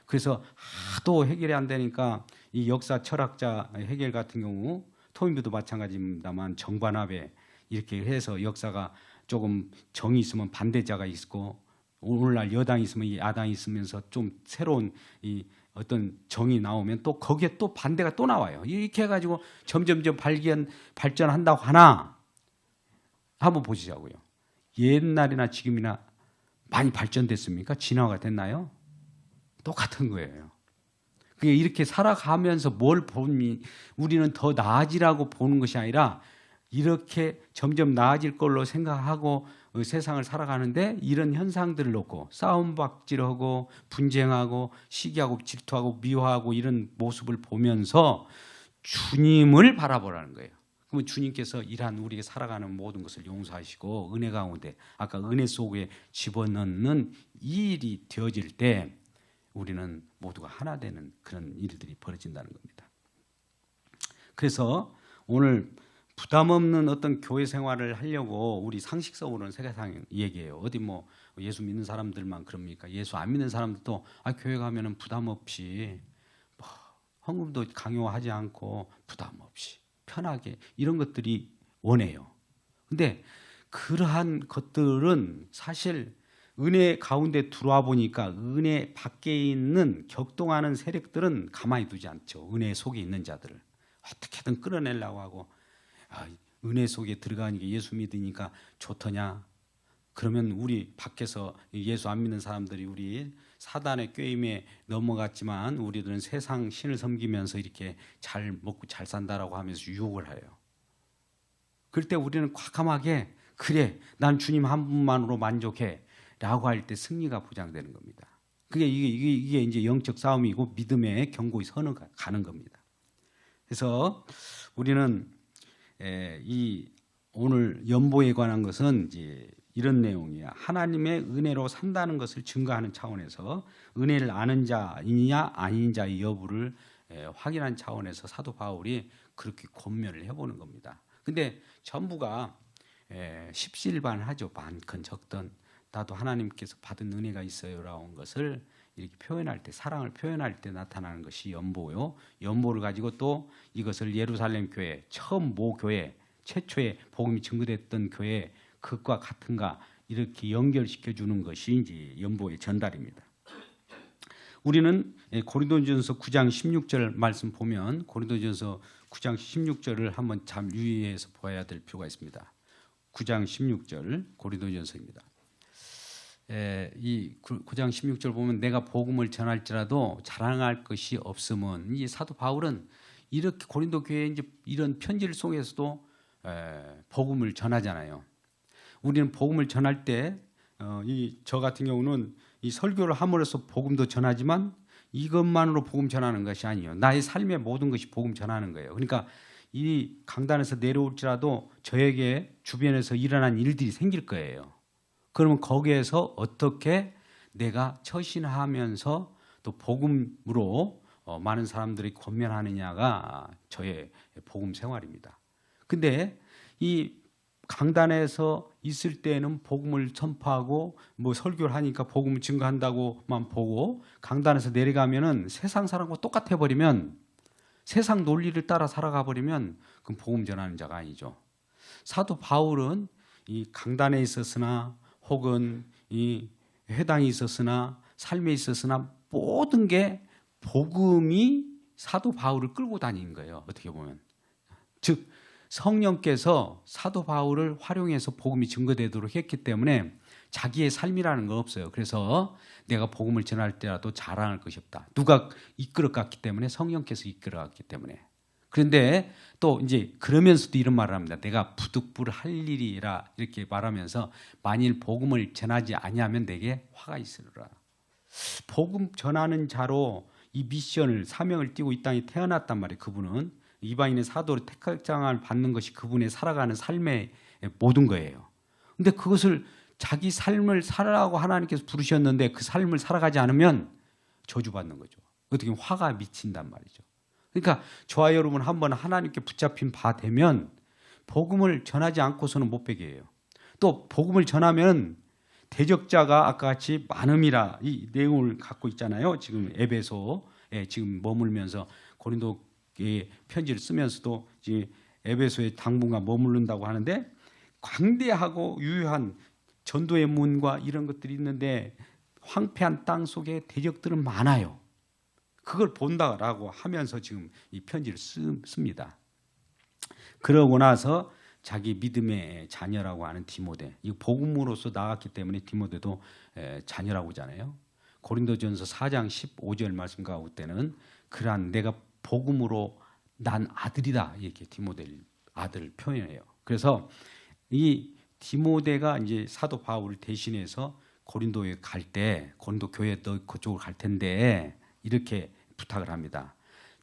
그래서 하도 해결이 안 되니까 이 역사 철학자 해겔 같은 경우 토인부도 마찬가지입니다만 정반합에 이렇게 해서 역사가 조금 정이 있으면 반대자가 있고 오늘날 여당이 있으면 야당이 있으면서 좀 새로운 이 어떤 정이 나오면 또 거기에 또 반대가 또 나와요. 이렇게 해가지고 점점점 발전한다고 하나 한번 보시자고요. 옛날이나 지금이나 많이 발전됐습니까? 진화가 됐나요? 똑같은 거예요. 그게 이렇게 살아가면서 뭘 보니 우리는 더 나아지라고 보는 것이 아니라 이렇게 점점 나아질 걸로 생각하고 세상을 살아가는데 이런 현상들을 놓고 싸움박질하고 분쟁하고 시기하고 질투하고 미워하고 이런 모습을 보면서 주님을 바라보라는 거예요. 그러면 주님께서 이러한 우리가 살아가는 모든 것을 용서하시고 은혜 가운데 아까 은혜 속에 집어넣는 이 일이 되어질 때 우리는 모두가 하나 되는 그런 일들이 벌어진다는 겁니다. 그래서 오늘 부담 없는 어떤 교회 생활을 하려고 우리 상식적으로는 세상 얘기해요. 어디 뭐 예수 믿는 사람들만 그럽니까? 예수 안 믿는 사람들도 교회 가면은 부담 없이 헌금도 강요하지 않고 부담 없이 편하게 이런 것들이 원해요. 근데 그러한 것들은 사실 은혜 가운데 들어와 보니까 은혜 밖에 있는 격동하는 세력들은 가만히 두지 않죠. 은혜 속에 있는 자들을 어떻게든 끌어내려고 하고 은혜 속에 들어가니까 예수 믿으니까 좋더냐? 그러면 우리 밖에서 예수 안 믿는 사람들이 우리 사단의 꾀임에 넘어갔지만 우리들은 세상 신을 섬기면서 이렇게 잘 먹고 잘 산다라고 하면서 유혹을 해요. 그럴 때 우리는 과감하게 그래 난 주님 한 분만으로 만족해 라고 할 때 승리가 보장되는 겁니다. 이게 이제 영적 싸움이고 믿음의 경고의 선을 가는 겁니다. 그래서 우리는 이 오늘 연보에 관한 것은 이제 이런 내용이야. 하나님의 은혜로 산다는 것을 증거하는 차원에서 은혜를 아는 자이냐 아닌 자의 여부를 확인한 차원에서 사도 바울이 그렇게 권면을 해보는 겁니다. 근데 전부가 십시일반하죠. 많건 적던 나도 하나님께서 받은 은혜가 있어요라는 것을 이렇게 표현할 때, 사랑을 표현할 때 나타나는 것이 연보요. 연보를 가지고 또 이것을 예루살렘 교회 처음 모교회 최초의 복음이 증거됐던 교회 그것과 같은가 이렇게 연결시켜 주는 것이 이제 연보의 전달입니다. 우리는 고린도전서 9장 16절 말씀 보면 고린도전서 9장 16절을 한번 참 유의해서 보아야 될 필요가 있습니다. 9장 16절 고린도전서입니다. 이 9장 16절 보면 내가 복음을 전할지라도 자랑할 것이 없음은 이 사도 바울은 이렇게 고린도 교회에 이제 이런 편지를 속에서도 복음을 전하잖아요. 우리는 복음을 전할 때 저 같은 경우는 이 설교를 함으로써 복음도 전하지만 이것만으로 복음 전하는 것이 아니에요. 나의 삶의 모든 것이 복음 전하는 거예요. 그러니까 이 강단에서 내려올지라도 저에게 주변에서 일어난 일들이 생길 거예요. 그러면 거기에서 어떻게 내가 처신하면서 또 복음으로 많은 사람들이 권면하느냐가 저의 복음 생활입니다. 근데 이 강단에서 있을 때는 복음을 선포하고 뭐 설교를 하니까 복음을 증거한다고만 보고 강단에서 내려가면은 세상 사람과 똑같아 버리면 세상 논리를 따라 살아가 버리면 그건 복음 전하는 자가 아니죠. 사도 바울은 이 강단에 있었으나 혹은 이 회당에 있었으나 삶에 있었으나 모든 게 복음이 사도 바울을 끌고 다니는 거예요. 어떻게 보면. 즉 성령께서 사도 바울을 활용해서 복음이 증거되도록 했기 때문에 자기의 삶이라는 거 없어요. 그래서 내가 복음을 전할 때라도 자랑할 것이 없다. 누가 이끌어갔기 때문에 성령께서 이끌어갔기 때문에. 그런데 또 이제 그러면서도 이런 말을 합니다. 내가 부득불 할 일이라 이렇게 말하면서 만일 복음을 전하지 아니하면 내게 화가 있으리라. 복음 전하는 자로 이 미션을 사명을 띠고 이 땅에 태어났단 말이에요. 그분은 이방인의 사도로 택장을 받는 것이 그분의 살아가는 삶의 모든 거예요. 근데 그것을 자기 삶을 살아라고 하나님께서 부르셨는데 그 삶을 살아가지 않으면 저주받는 거죠. 어떻게 보면 화가 미친단 말이죠. 그러니까 저와 여러분 한번 하나님께 붙잡힌 바 되면 복음을 전하지 않고서는 못 베게요. 또 복음을 전하면 대적자가 아까 같이 많음이라 이 내용을 갖고 있잖아요. 지금 에베소에 지금 머물면서 고린도에 편지를 쓰면서도 이제 에베소에 당분간 머무른다고 하는데 광대하고 유효한 전도의 문과 이런 것들이 있는데 황폐한 땅 속에 대적들은 많아요. 그걸 본다라고 하면서 지금 이 편지를 씁니다. 그러고 나서 자기 믿음의 자녀라고 하는 디모데, 이 복음으로서 나왔기 때문에 디모데도 자녀라고 하잖아요. 고린도전서 4장 15절 말씀 가고 때는 그러한 내가 복음으로 난 아들이다 이렇게 디모데 아들을 표현해요. 그래서 이 디모데가 이제 사도 바울을 대신해서 고린도에 갈 때 고린도 교회 너 그쪽으로 갈 텐데 이렇게 부탁을 합니다.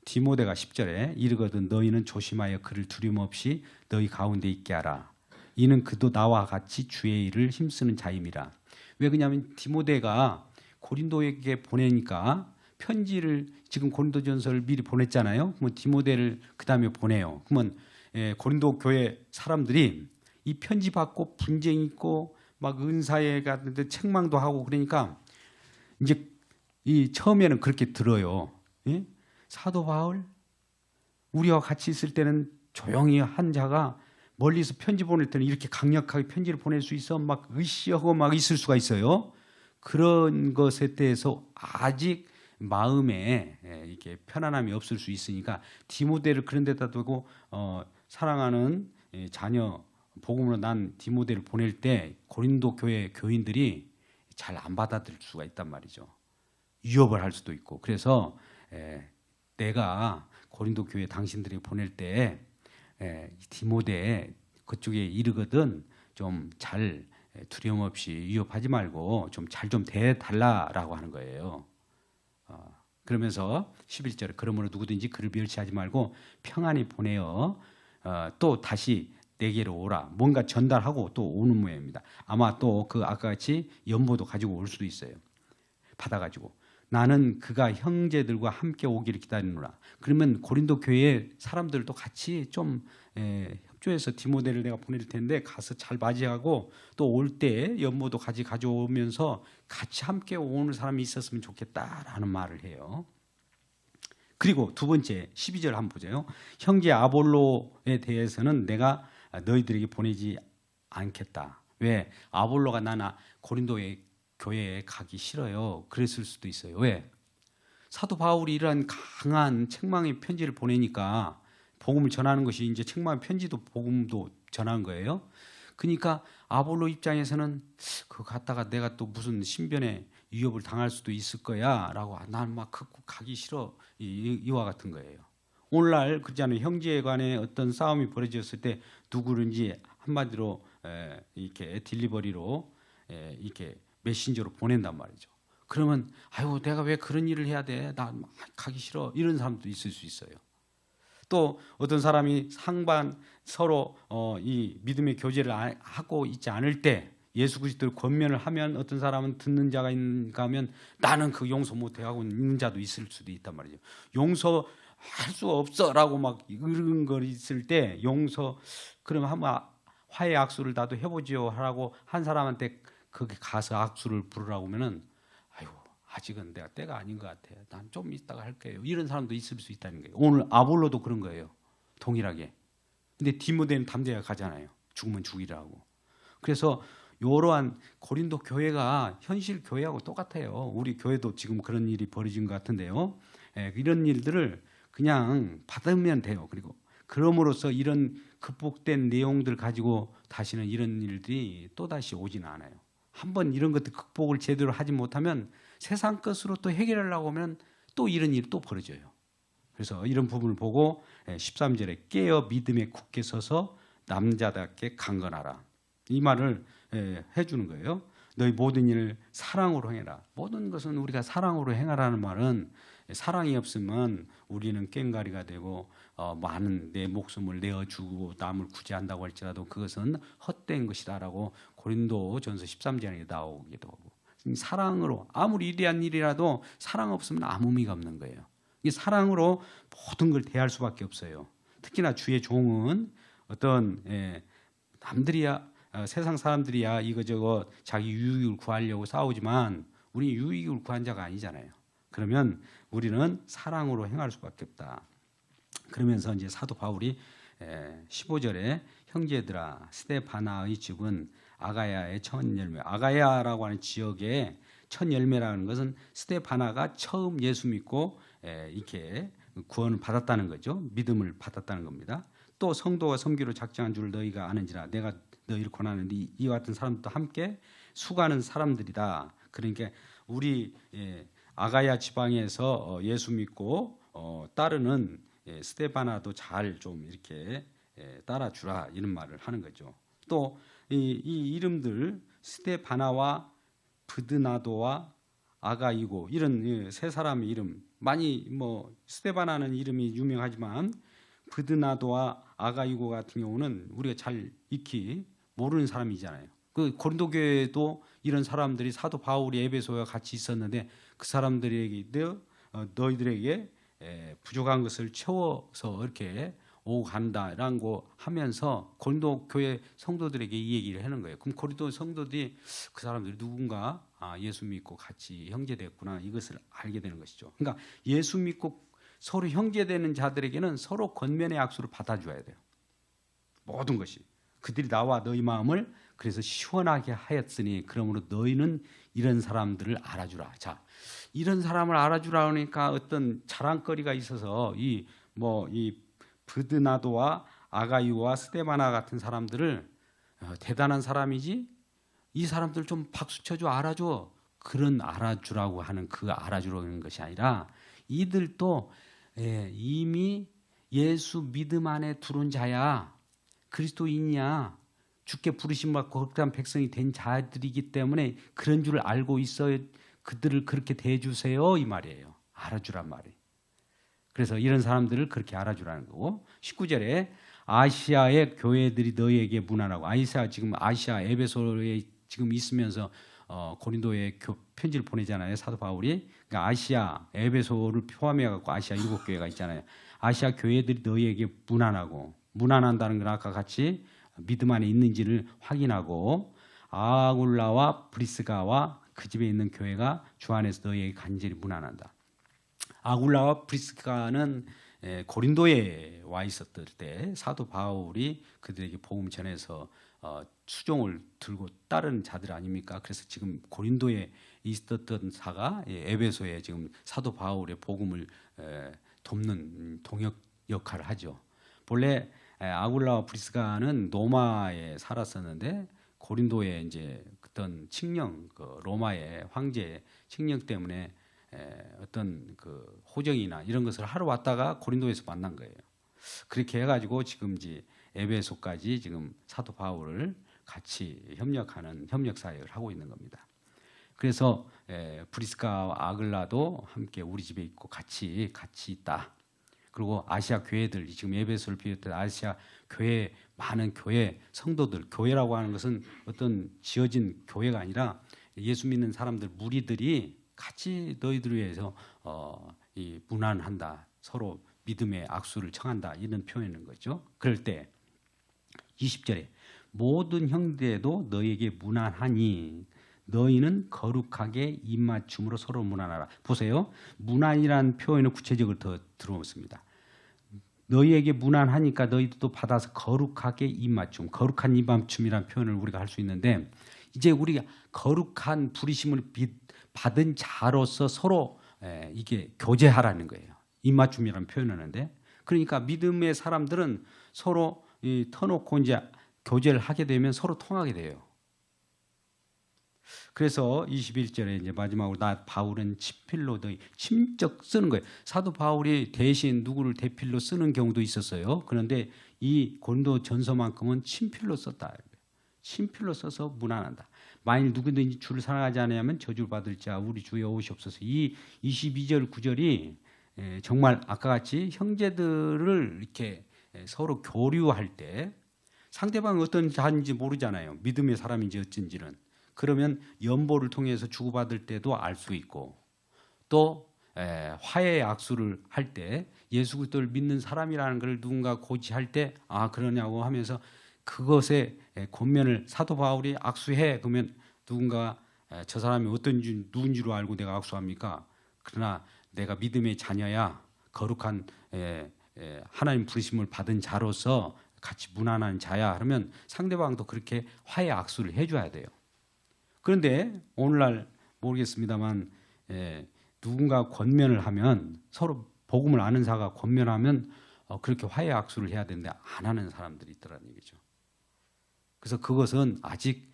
디모데가 10절에 이르거든 너희는 조심하여 그를 두려움 없이 너희 가운데 있게 하라. 이는 그도 나와 같이 주의 일을 힘쓰는 자임이라. 왜 그러냐면 디모데가 고린도에게 보내니까 편지를 지금 고린도전서를 미리 보냈잖아요. 그러면 디모데를 그 다음에 보내요. 그러면 고린도 교회 사람들이 이 편지 받고 분쟁 있고 막 은사회 갔는데 책망도 하고 그러니까 이제 이 처음에는 그렇게 들어요. 예? 사도 바울 우리와 같이 있을 때는 조용히 한 자가 멀리서 편지 보낼 때는 이렇게 강력하게 편지를 보낼 수 있어 막 으쌰하고 막 있을 수가 있어요. 그런 것에 대해서 아직 마음에 이렇게 편안함이 없을 수 있으니까 디모데를 그런 데다 두고 사랑하는 자녀 복음으로 난 디모데를 보낼 때 고린도 교회 교인들이 잘 안 받아들일 수가 있단 말이죠. 위협을 할 수도 있고. 그래서 내가 고린도 교회 당신들이 보낼 때 디모데 그쪽에 이르거든 좀 잘 두려움 없이 위협하지 말고 좀 잘 좀 대달라라고 하는 거예요. 그러면서 11절에 그러므로 누구든지 그를 멸시하지 말고 평안히 보내어 또 다시 내게로 오라. 뭔가 전달하고 또 오는 모양입니다. 아마 또 그 아까 같이 연보도 가지고 올 수도 있어요. 받아가지고 나는 그가 형제들과 함께 오기를 기다리노라. 그러면 고린도 교회 사람들도 같이 좀 협조해서 디모데를 내가 보낼 텐데 가서 잘 맞이하고 또 올 때 연모도 같이 가져오면서 같이 함께 오는 사람이 있었으면 좋겠다라는 말을 해요. 그리고 두 번째 12절 한번 보세요. 형제 아볼로에 대해서는 내가 너희들에게 보내지 않겠다. 왜? 아볼로가 나나 고린도의 교회에 가기 싫어요. 그랬을 수도 있어요. 왜? 사도 바울이 이러한 강한 책망의 편지를 보내니까 복음을 전하는 것이 이제 책망의 편지도 복음도 전한 거예요. 그러니까 아볼로 입장에서는 그거 갔다가 내가 또 무슨 신변에 위협을 당할 수도 있을 거야라고 난 막 가기 싫어 이와 같은 거예요. 오늘날 그렇잖아요. 형제 간에 어떤 싸움이 벌어졌을 때 누구든지 한마디로 이렇게 딜리버리로 이렇게 메신저로 보낸단 말이죠. 그러면 아유 내가 왜 그런 일을 해야 돼? 나 가기 싫어. 이런 사람도 있을 수 있어요. 또 어떤 사람이 상반 서로 이 믿음의 교제를 하고 있지 않을 때 예수 그리스도를 권면을 하면 어떤 사람은 듣는 자가 있는가 하면 나는 그 용서 못해 하고 있는 자도 있을 수도 있단 말이죠. 용서할 수 없어라고 막 으르렁거리실 때 용서 그러면 한번 화해 악수를 나도 해보지요 하라고 한 사람한테 거기 가서 악수를 부르라고 하면은 아유 아직은 내가 때가 아닌 것 같아. 난 좀 이따가 할게요. 이런 사람도 있을 수 있다는 거예요. 오늘 아볼로도 그런 거예요. 동일하게. 근데 디모데는 담대하게 가잖아요. 죽으면 죽이라고. 그래서 이러한 고린도 교회가 현실 교회하고 똑같아요. 우리 교회도 지금 그런 일이 벌어진 것 같은데요. 이런 일들을 그냥 받으면 돼요. 그리고 그럼으로써 이런 극복된 내용들 가지고 다시는 이런 일들이 또다시 오지는 않아요. 한번 이런 것들 극복을 제대로 하지 못하면 세상 것으로 또 해결하려고 하면 또 이런 일이 또 벌어져요. 그래서 이런 부분을 보고 13절에 깨어 믿음에 굳게 서서 남자답게 강건하라. 이 말을 해주는 거예요. 너희 모든 일을 사랑으로 행해라. 모든 것은 우리가 사랑으로 행하라는 말은 사랑이 없으면 우리는 꽹가리가 되고 많은 내 목숨을 내어주고 남을 구제한다고 할지라도 그것은 헛된 것이다라고 고린도전서 13장에 나오기도 하고 사랑으로 아무리 위대한 일이라도 사랑 없으면 아무 의미가 없는 거예요. 이 사랑으로 모든 걸 대할 수밖에 없어요. 특히나 주의 종은 어떤 남들이야 세상 사람들이야 이거저거 자기 유익을 구하려고 싸우지만 우리 유익을 구한 자가 아니잖아요. 그러면 우리는 사랑으로 행할 수밖에 없다. 그러면서 이제 사도 바울이 15절에 형제들아 스데바나의 집은 아가야의 첫 열매. 아가야라고 하는 지역의 첫 열매라는 것은 스데바나가 처음 예수 믿고 이렇게 구원을 받았다는 거죠. 믿음을 받았다는 겁니다. 또 성도가 섬기로 작정한 줄 너희가 아는지라 내가 너희를 권하는데 이와 같은 사람들도 함께 수고하는 사람들이다. 그러니까 우리 아가야 지방에서 예수 믿고 따르는 스데바나도 잘 좀 이렇게 따라주라 이런 말을 하는 거죠. 또 이 이름들 스데바나와 브드나도와 아가이고 이런 세 사람의 이름 많이 뭐 스데바나는 이름이 유명하지만 브드나도와 아가이고 같은 경우는 우리가 잘 익히 모르는 사람이잖아요. 그 고린도 교회도 이런 사람들이 사도 바울이 에베소와 같이 있었는데 그 사람들에게 너희들에게 부족한 것을 채워서 이렇게 오고 간다라는 거 하면서 고린도 교회 성도들에게 이 얘기를 하는 거예요. 그럼 고린도 성도들이 그 사람들이 누군가 예수 믿고 같이 형제됐구나 이것을 알게 되는 것이죠. 그러니까 예수 믿고 서로 형제되는 자들에게는 서로 권면의 약속을 받아줘야 돼요. 모든 것이. 그들이 나와 너희 마음을 그래서 시원하게 하였으니 그러므로 너희는 이런 사람들을 알아주라. 자, 이런 사람을 알아주라 하니까 어떤 자랑거리가 있어서 이 브드나도와 아가이오와 스데바나 같은 사람들을 대단한 사람이지 이 사람들 좀 박수 쳐줘 알아줘 그런 알아주라고 하는 그 알아주라는 것이 아니라 이들도 이미 예수 믿음 안에 들어온 자야 그리스도인이야 주께 부르심 받고 거룩한 백성이 된 자들이기 때문에 그런 줄 알고 있어야 그들을 그렇게 대해주세요 이 말이에요. 알아주란 말이에요. 그래서 이런 사람들을 그렇게 알아주라는 거고 19절에 아시아의 교회들이 너희에게 문안하고 아시아 에베소에 지금 있으면서 고린도에 편지를 보내잖아요. 사도 바울이 그러니까 아시아 에베소를 포함해 갖고 아시아 7교회가 있잖아요. 아시아 교회들이 너희에게 무난한다는 건 아까 같이 믿음 안에 있는지를 확인하고 아굴라와 브리스가와 그 집에 있는 교회가 주 안에서 너희에게 간절히 무난한다. 아굴라와 브리스가는 고린도에 와 있었을 때 사도 바울이 그들에게 복음 전해서 수종을 들고 따르는 자들 아닙니까? 그래서 지금 고린도에 있었던 사가 에베소에 지금 사도 바울의 복음을 돕는 동역 역할을 하죠. 본래 아굴라와 브리스가는 로마에 살았었는데 고린도에 이제 어떤 칙령, 그 로마의 황제의 칙령 때문에 어떤 그 호정이나 이런 것을 하러 왔다가 고린도에서 만난 거예요. 그렇게 해가지고 지금 이제 에베소까지 지금 사도 바울을 같이 협력하는 협력 사역을 하고 있는 겁니다. 그래서 브리스가와 아글라도 함께 우리 집에 있고 같이 있다. 그리고 아시아 교회들 지금 에베소를 비롯해 아시아 교회 많은 교회 성도들 교회라고 하는 것은 어떤 지어진 교회가 아니라 예수 믿는 사람들 무리들이 같이 너희들을 위해서 이 문안한다. 서로 믿음의 악수를 청한다. 이런 표현인 거죠. 그럴 때 20절에 모든 형제도 너희에게 문안하니 너희는 거룩하게 입맞춤으로 서로 문안하라. 보세요. 문안이라는 표현을 구체적으로 더 들어오습니다. 너희에게 문안하니까 너희도 받아서 거룩하게 입맞춤, 거룩한 입맞춤이라는 표현을 우리가 할 수 있는데 이제 우리가 거룩한 부르심을 받은 자로서 서로 이게 교제하라는 거예요. 입맞춤이라는 표현을 하는데 그러니까 믿음의 사람들은 서로 터놓고 이제 교제를 하게 되면 서로 통하게 돼요. 그래서 21절에 이제 마지막으로 나 바울은 친필로 너희 친적 쓰는 거예요. 사도 바울이 대신 누구를 대필로 쓰는 경우도 있었어요. 그런데 이 고린도 전서만큼은 친필로 썼다. 친필로 써서 문안한다. 만일 누구든지 주를 사랑하지 않으면 저주를 받을 자 우리 주여 오시옵소서. 이 22절 9절이 정말 아까 같이 형제들을 이렇게 서로 교류할 때 상대방이 어떤 자인지 모르잖아요. 믿음의 사람인지 어쩐지는. 그러면 연보를 통해서 주고받을 때도 알 수 있고 또 화해의 악수를 할 때 예수 그리스도를 믿는 사람이라는 걸 누군가 고지할 때 아 그러냐고 하면서 그것의 권면을 사도 바울이 악수해 그러면 누군가 저 사람이 어떤지 누군지로 알고 내가 악수합니까? 그러나 내가 믿음의 자녀야 거룩한 하나님 부르심을 받은 자로서 같이 문안하는 자야 그러면 상대방도 그렇게 화해 악수를 해줘야 돼요. 그런데 오늘날 모르겠습니다만 누군가 권면을 하면 서로 복음을 아는 자가 권면하면 그렇게 화해 악수를 해야 되는데 안 하는 사람들이 있더라는 얘기죠. 그래서 그것은 아직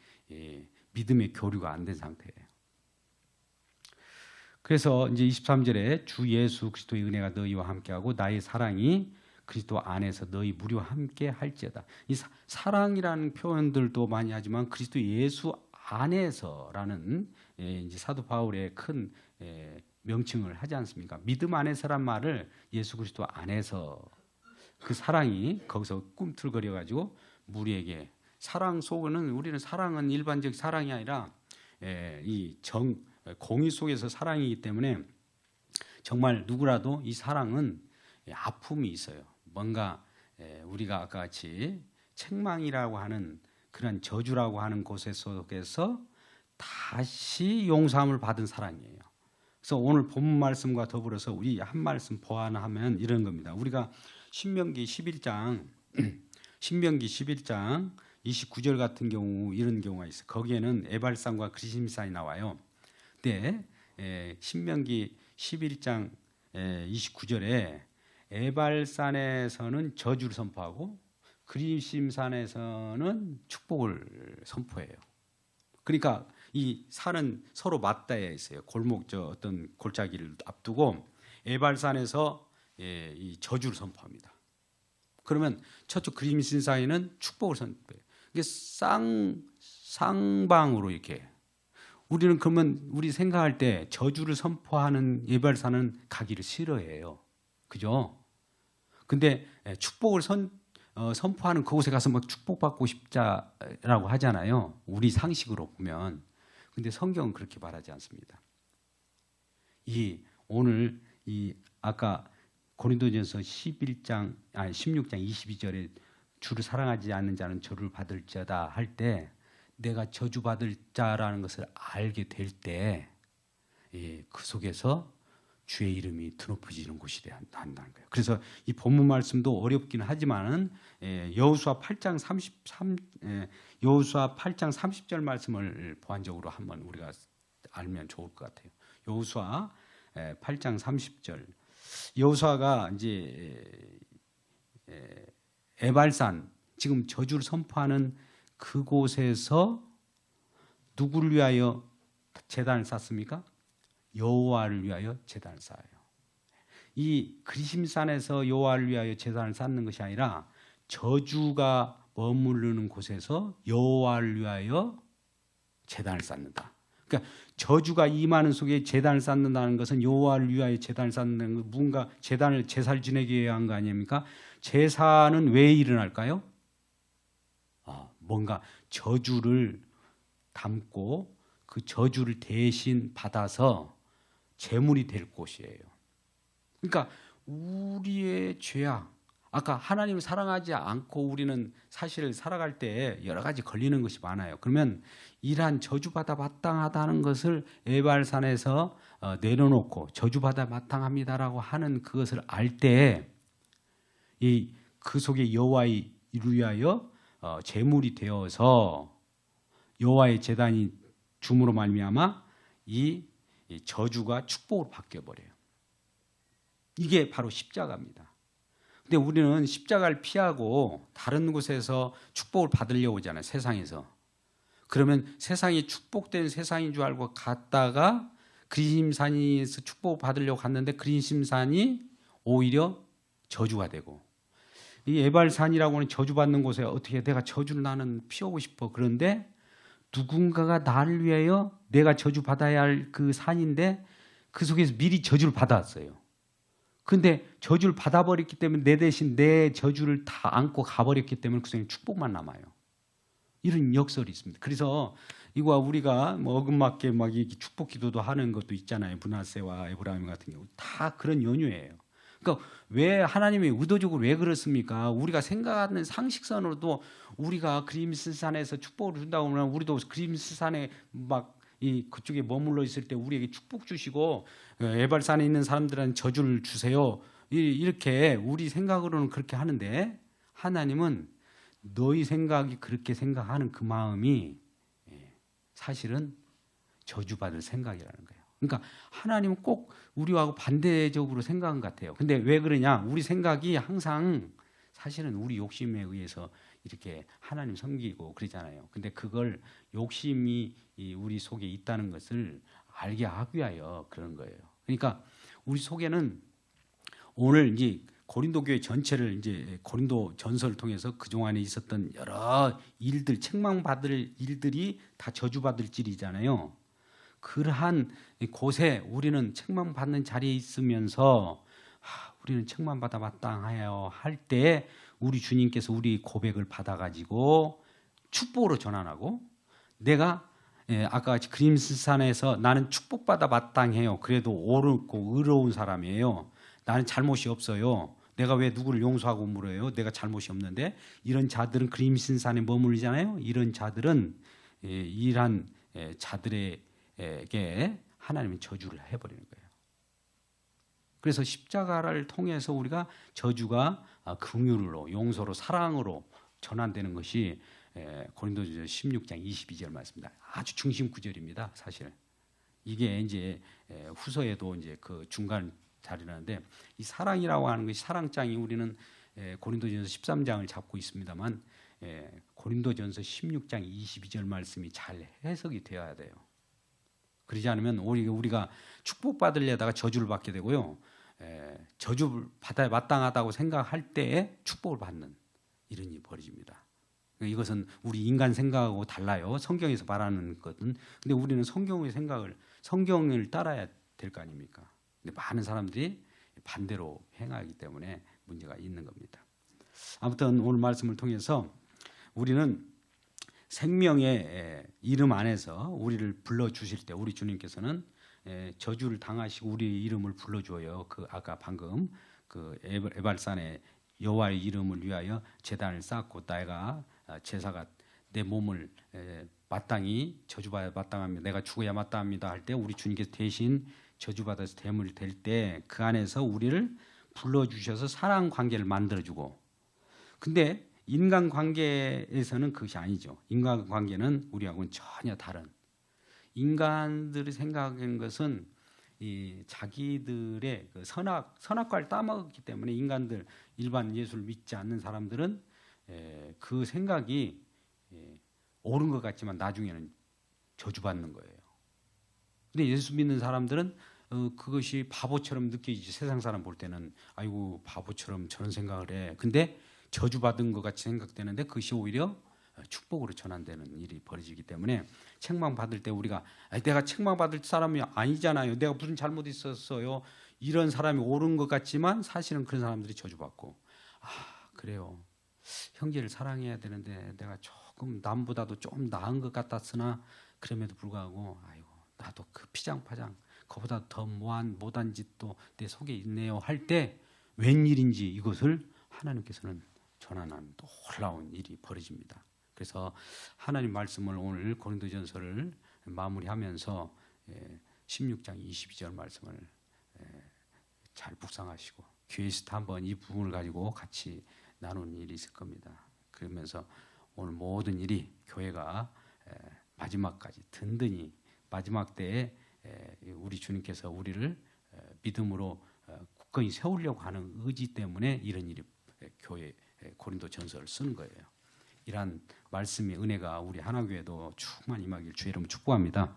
믿음의 교류가 안 된 상태예요. 그래서 이제 23절에 주 예수 그리스도의 은혜가 너희와 함께하고 나의 사랑이 그리스도 안에서 너희 무리와 함께 할지어다. 이 사랑이라는 표현들도 많이 하지만 그리스도 예수 안에서라는 이제 사도 바울의 큰 명칭을 하지 않습니까? 믿음 안에서란 말을 예수 그리스도 안에서 그 사랑이 거기서 꿈틀거려 가지고 무리에게 사랑 속에는 우리는 사랑은 일반적 사랑이 아니라 이 공의 속에서 사랑이기 때문에 정말 누구라도 이 사랑은 아픔이 있어요. 뭔가 우리가 아까 같이 책망이라고 하는 그런 저주라고 하는 곳에 속에서 다시 용서함을 받은 사랑이에요. 그래서 오늘 본문 말씀과 더불어서 우리 한 말씀 보완하면 이런 겁니다. 우리가 신명기 11장 29절 같은 경우 이런 경우가 있어요. 거기에는 에발산과 그리심산이 나와요. 근데 신명기 11장 29절에 에발산에서는 저주를 선포하고 그리심산에서는 축복을 선포해요. 그러니까 이 산은 서로 맞닿아 있어요. 어떤 골짜기를 앞두고 에발산에서 이 저주를 선포합니다. 그러면 저쪽 그리심산에는 축복을 선포해요. 이게 쌍방으로 이렇게 우리는 그러면 우리 생각할 때 저주를 선포하는 에발산은 가기를 싫어해요. 그죠? 근데 축복을 선포하는 그곳에 가서 막 축복받고 싶자라고 하잖아요. 우리 상식으로 보면. 근데 성경은 그렇게 말하지 않습니다. 오늘 아까 고린도전서 16장 22절에 주를 사랑하지 않는 자는 저주를 받을지어다 할 때 내가 저주받을 자라는 것을 알게 될 때 그 속에서 주의 이름이 드높여지는 곳이 한다는 거예요. 그래서 이 본문 말씀도 어렵긴 하지만은 여호수아 8장 30절 말씀을 보완적으로 한번 우리가 알면 좋을 것 같아요. 여호수아 8장 30절. 여호수아가 이제 에발산 지금 저주를 선포하는 그곳에서 누구를 위하여 제단을 쌓습니까? 여호와를 위하여 제단을 쌓아요. 이 그리심산에서 여호와를 위하여 제단을 쌓는 것이 아니라 저주가 머무르는 곳에서 여호와를 위하여 제단을 쌓는다. 그러니까 저주가 임하는 속에 제단을 쌓는다는 것은 여호와를 위하여 제단을 쌓는다는 것, 뭔가 제사를 지내기 위한 거 아닙니까? 제사는 왜 일어날까요? 뭔가 저주를 담고 그 저주를 대신 받아서 제물이 될 곳이에요. 그러니까 우리의 죄악, 아까 하나님을 사랑하지 않고 우리는 사실 살아갈 때 여러 가지 걸리는 것이 많아요. 그러면 이러한 저주받아 마땅하다는 것을 에발산에서 내려놓고 저주받아 마땅합니다라고 하는 그것을 알 때 그 속에 여호와를 위하여 제물이 되어서 여호와의 제단이 줌으로 말미암아 이 저주가 축복으로 바뀌어 버려요. 이게 바로 십자가입니다. 근데 우리는 십자가를 피하고 다른 곳에서 축복을 받으려고 하잖아요. 세상에서. 그러면 세상이 축복된 세상인 줄 알고 갔다가 그리심산에서 축복을 받으려고 갔는데 그리심산이 오히려 저주가 되고, 이 에발산이라고 하는 저주받는 곳에 어떻게 내가 저주를 나는 피하고 싶어. 그런데 누군가가 나를 위하여 내가 저주받아야 할 그 산인데 그 속에서 미리 저주를 받았어요. 근데 저주를 받아버렸기 때문에 내 대신 내 저주를 다 안고 가버렸기 때문에 그 속에 축복만 남아요. 이런 역설이 있습니다. 그래서 이거 우리가 뭐 어긋맞게 막 이렇게 축복 기도도 하는 것도 있잖아요. 브나세와 에브라임 같은 경우 다 그런 연유예요. 그러니까 왜 하나님이 의도적으로 왜 그렇습니까? 우리가 생각하는 상식선으로도 우리가 그림스산에서 축복을 준다고 하면 우리도 그림스산에 막 그쪽에 머물러 있을 때 우리에게 축복 주시고 에발산에 있는 사람들한테 저주를 주세요. 이렇게 우리 생각으로는 그렇게 하는데 하나님은 너희 생각이 그렇게 생각하는 그 마음이 사실은 저주받을 생각이라는 거예요. 그러니까 하나님은 꼭 우리하고 반대적으로 생각한 것 같아요. 근데 왜 그러냐? 우리 생각이 항상 사실은 우리 욕심에 의해서 이렇게 하나님 섬기고 그러잖아요. 근데 그걸 욕심이 우리 속에 있다는 것을 알게 하기 위하여 그런 거예요. 그러니까 우리 속에는 오늘 이제 고린도 교회 전체를 이제 고린도 전서를 통해서 그동안에 있었던 여러 일들, 책망받을 일들이 다 저주받을 일이잖아요. 그러한 곳에 우리는 책망받는 자리에 있으면서 우리는 책망받아 마땅하여 할 때 우리 주님께서 우리 고백을 받아가지고 축복으로 전환하고, 내가 아까 같이 그림스산에서 나는 축복받아 마땅해요. 그래도 옳고 의로운 사람이에요. 나는 잘못이 없어요. 내가 왜 누구를 용서하고 물어요? 내가 잘못이 없는데. 이런 자들은 그림스산에 머물잖아요. 이런 자들은 이러한 자들에게 하나님은 저주를 해버리는 거예요. 그래서 십자가를 통해서 우리가 저주가 긍휼로, 용서로, 사랑으로 전환되는 것이 고린도전서 16장 22절 말씀입니다. 아주 중심 구절입니다. 사실 이게 이제 후서에도 이제 그 중간 자리라는데, 이 사랑이라고 하는 것이 사랑장이 우리는 고린도전서 13장을 잡고 있습니다만 고린도전서 16장 22절 말씀이 잘 해석이 되어야 돼요. 그러지 않으면 우리가 축복받으려다가 저주를 받게 되고요. 저주를 받아야 마땅하다고 생각할 때에 축복을 받는 이런 일이 벌어집니다. 이것은 우리 인간 생각하고 달라요. 성경에서 말하는 것은. 근데 우리는 성경을 따라야 될 거 아닙니까? 근데 많은 사람들이 반대로 행하기 때문에 문제가 있는 겁니다. 아무튼 오늘 말씀을 통해서 우리는 생명의 이름 안에서 우리를 불러주실 때 우리 주님께서는 저주를 당하시고 우리 이름을 불러줘요. 그 아까 방금 그 에발산에 여호와의 이름을 위하여 제단을 쌓고 내가 제사가 내 몸을 마땅히 저주받아 마땅합니다. 내가 죽어야 마땅합니다 할 때 우리 주님께서 대신 저주받아서 대물 될 때 그 안에서 우리를 불러주셔서 사랑 관계를 만들어주고, 근데 인간 관계에서는 그것이 아니죠. 인간 관계는 우리하고는 전혀 다른, 인간들이 생각하는 것은 이 자기들의 그 선악과를 따먹었기 때문에 인간들 일반 예수를 믿지 않는 사람들은 그 생각이 옳은 것 같지만 나중에는 저주받는 거예요. 근데 예수 믿는 사람들은 그것이 바보처럼 느껴지지. 세상 사람 볼 때는 아이고 바보처럼 저런 생각을 해. 근데 저주받은 것 같이 생각되는데 그것이 오히려 축복으로 전환되는 일이 벌어지기 때문에 책망받을 때 우리가 내가 책망받을 사람이 아니잖아요. 내가 무슨 잘못 있었어요. 이런 사람이 옳은 것 같지만 사실은 그런 사람들이 저주받고, 그래요. 형제를 사랑해야 되는데 내가 조금 남보다도 좀 나은 것 같았으나 그럼에도 불구하고 아이고 나도 그 피장파장 그보다 더 못한 짓도 내 속에 있네요 할 때 웬일인지 이것을 하나님께서는 전환하는 놀라운 일이 벌어집니다. 그래서 하나님 말씀을 오늘 고린도전서를 마무리하면서 16장 22절 말씀을 잘 묵상하시고 교회에서 한번 이 부분을 가지고 같이 나누는 일이 있을 겁니다. 그러면서 오늘 모든 일이 교회가 마지막까지 든든히 마지막 때에 우리 주님께서 우리를 믿음으로 굳건히 세우려고 하는 의지 때문에 이런 일이 교회 고린도전서를 쓴 거예요. 이러한 말씀의 은혜가 우리 하나교회도 충만히 임하길 주의 이름으로 축복합니다.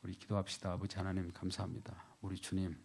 우리 기도합시다. 아버지 하나님 감사합니다. 우리 주님